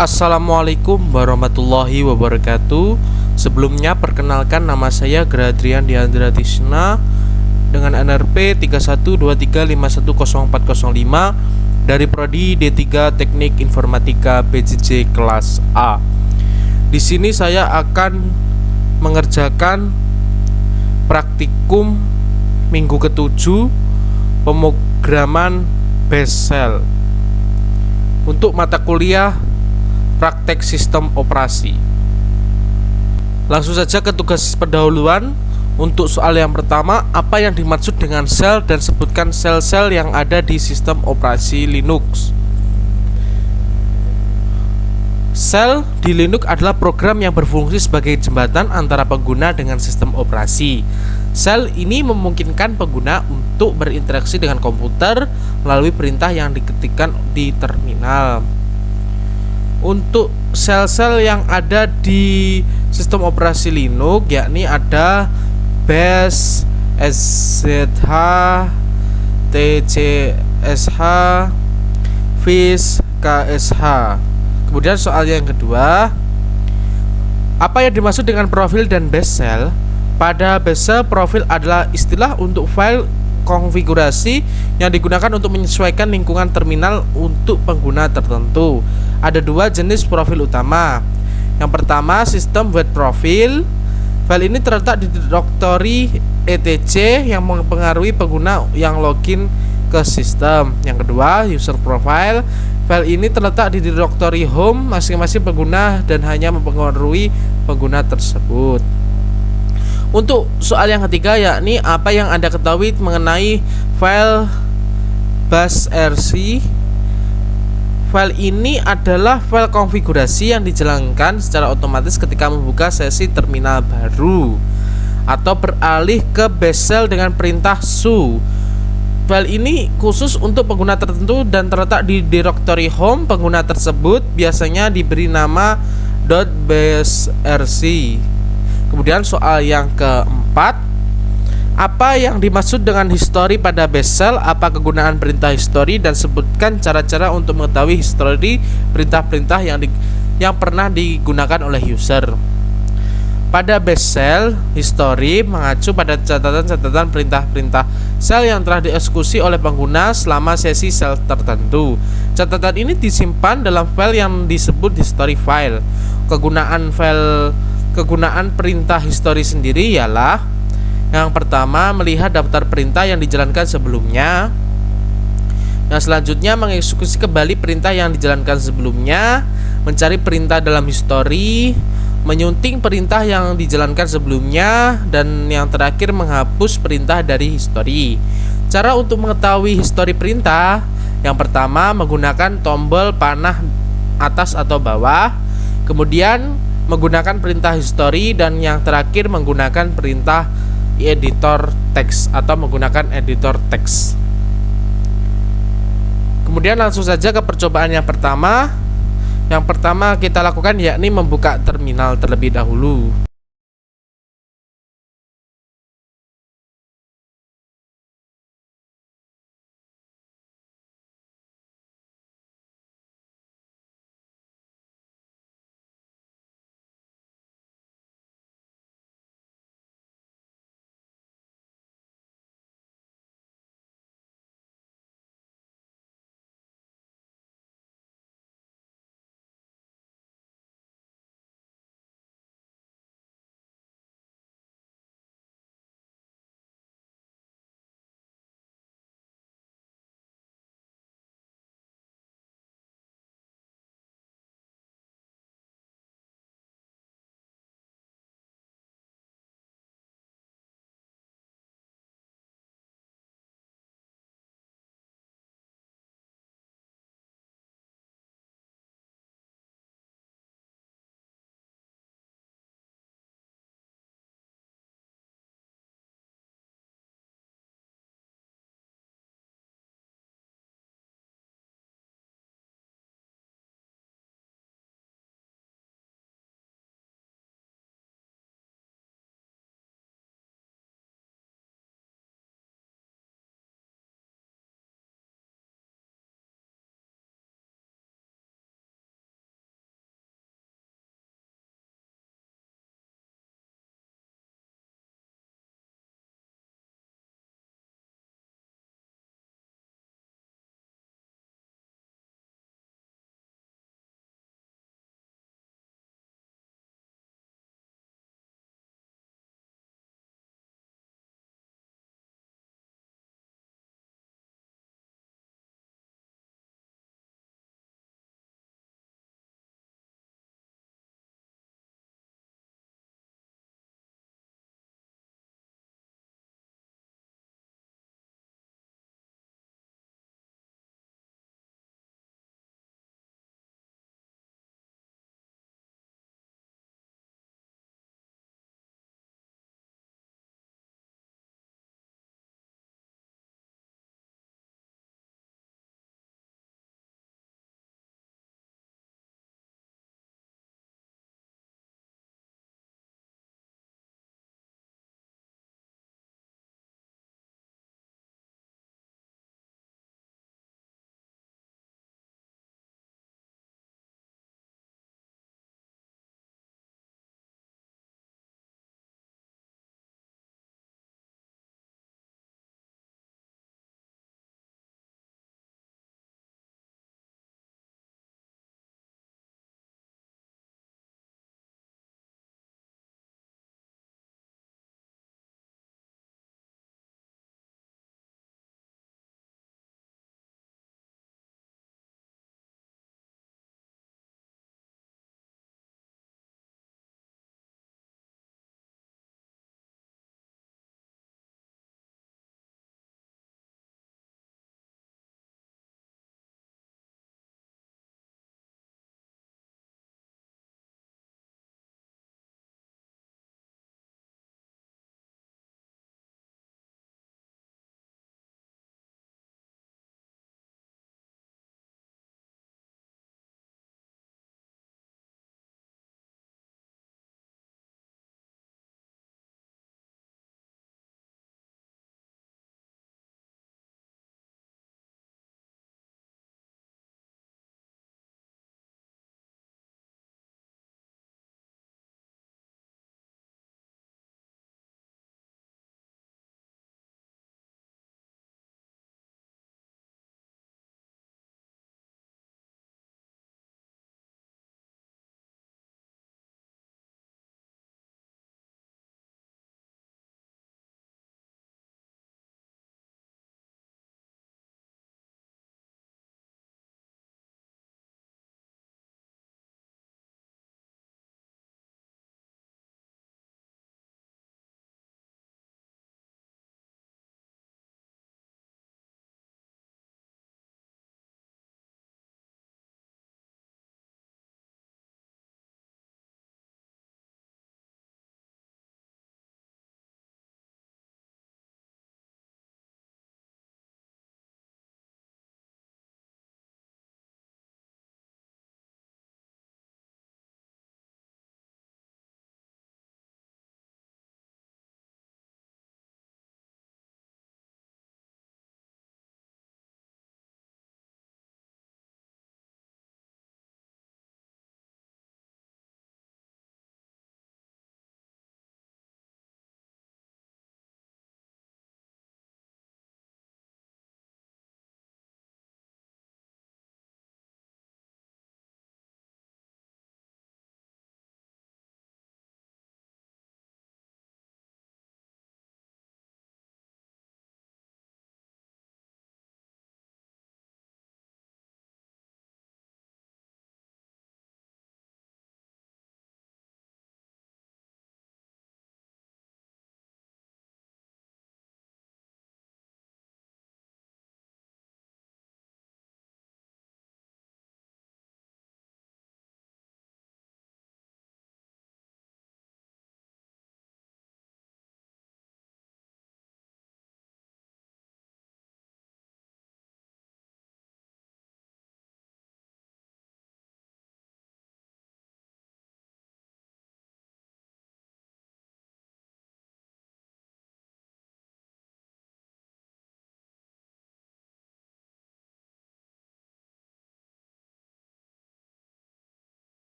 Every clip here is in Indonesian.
Assalamualaikum warahmatullahi wabarakatuh. Sebelumnya perkenalkan, nama saya Gradrian Diandra Tisna dengan NRP 3123510405 dari Prodi D3 Teknik Informatika PJJ kelas A. Di sini saya akan mengerjakan praktikum minggu ke-7 pemrograman Bash Shell untuk mata kuliah praktek sistem operasi. Langsung saja ke tugas pendahuluan. Untuk soal yang pertama, apa yang dimaksud dengan shell dan sebutkan sel-sel yang ada di sistem operasi Linux. Shell di Linux adalah program yang berfungsi sebagai jembatan antara pengguna dengan sistem operasi. Shell ini memungkinkan pengguna untuk berinteraksi dengan komputer melalui perintah yang diketikkan di terminal. Untuk sel-sel yang ada di sistem operasi Linux yakni ada bash, sh, tcsh, fish, ksh. Kemudian soal yang kedua, apa yang dimaksud dengan profil dan bash shell? Pada bash shell, profil adalah istilah untuk file konfigurasi yang digunakan untuk menyesuaikan lingkungan terminal untuk pengguna tertentu. Ada dua jenis profil utama. Yang pertama, sistem web profile. File ini terletak di direktori etc yang mempengaruhi pengguna yang login ke sistem. Yang kedua, user profile. File ini terletak di direktori home masing-masing pengguna dan hanya mempengaruhi pengguna tersebut. Untuk soal yang ketiga, yakni apa yang Anda ketahui mengenai file bashrc. File ini adalah file konfigurasi yang dijalankan secara otomatis ketika membuka sesi terminal baru atau beralih ke bash shell dengan perintah su. File ini khusus untuk pengguna tertentu dan terletak di direktori home pengguna tersebut, biasanya diberi nama .bashrc. Kemudian soal yang keempat, apa yang dimaksud dengan history pada bash shell? Apa kegunaan perintah history dan sebutkan cara-cara untuk mengetahui history perintah-perintah yang pernah digunakan oleh user. Pada bash shell, history mengacu pada catatan-catatan perintah-perintah shell yang telah dieksekusi oleh pengguna selama sesi shell tertentu. Catatan ini disimpan dalam file yang disebut history file. Kegunaan perintah history sendiri ialah: yang pertama, melihat daftar perintah yang dijalankan sebelumnya. Yang selanjutnya, mengeksekusi kembali perintah yang dijalankan sebelumnya, mencari perintah dalam history, menyunting perintah yang dijalankan sebelumnya, dan yang terakhir, menghapus perintah dari history. Cara untuk mengetahui history perintah: yang pertama, menggunakan tombol panah atas atau bawah, kemudian menggunakan perintah history, dan yang terakhir menggunakan perintah editor teks atau menggunakan editor teks. Kemudian langsung saja ke percobaan yang pertama. Yang pertama kita lakukan yakni membuka terminal terlebih dahulu.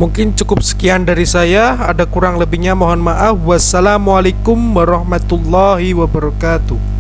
Mungkin cukup sekian dari saya. Ada kurang lebihnya mohon maaf. Wassalamualaikum warahmatullahi wabarakatuh.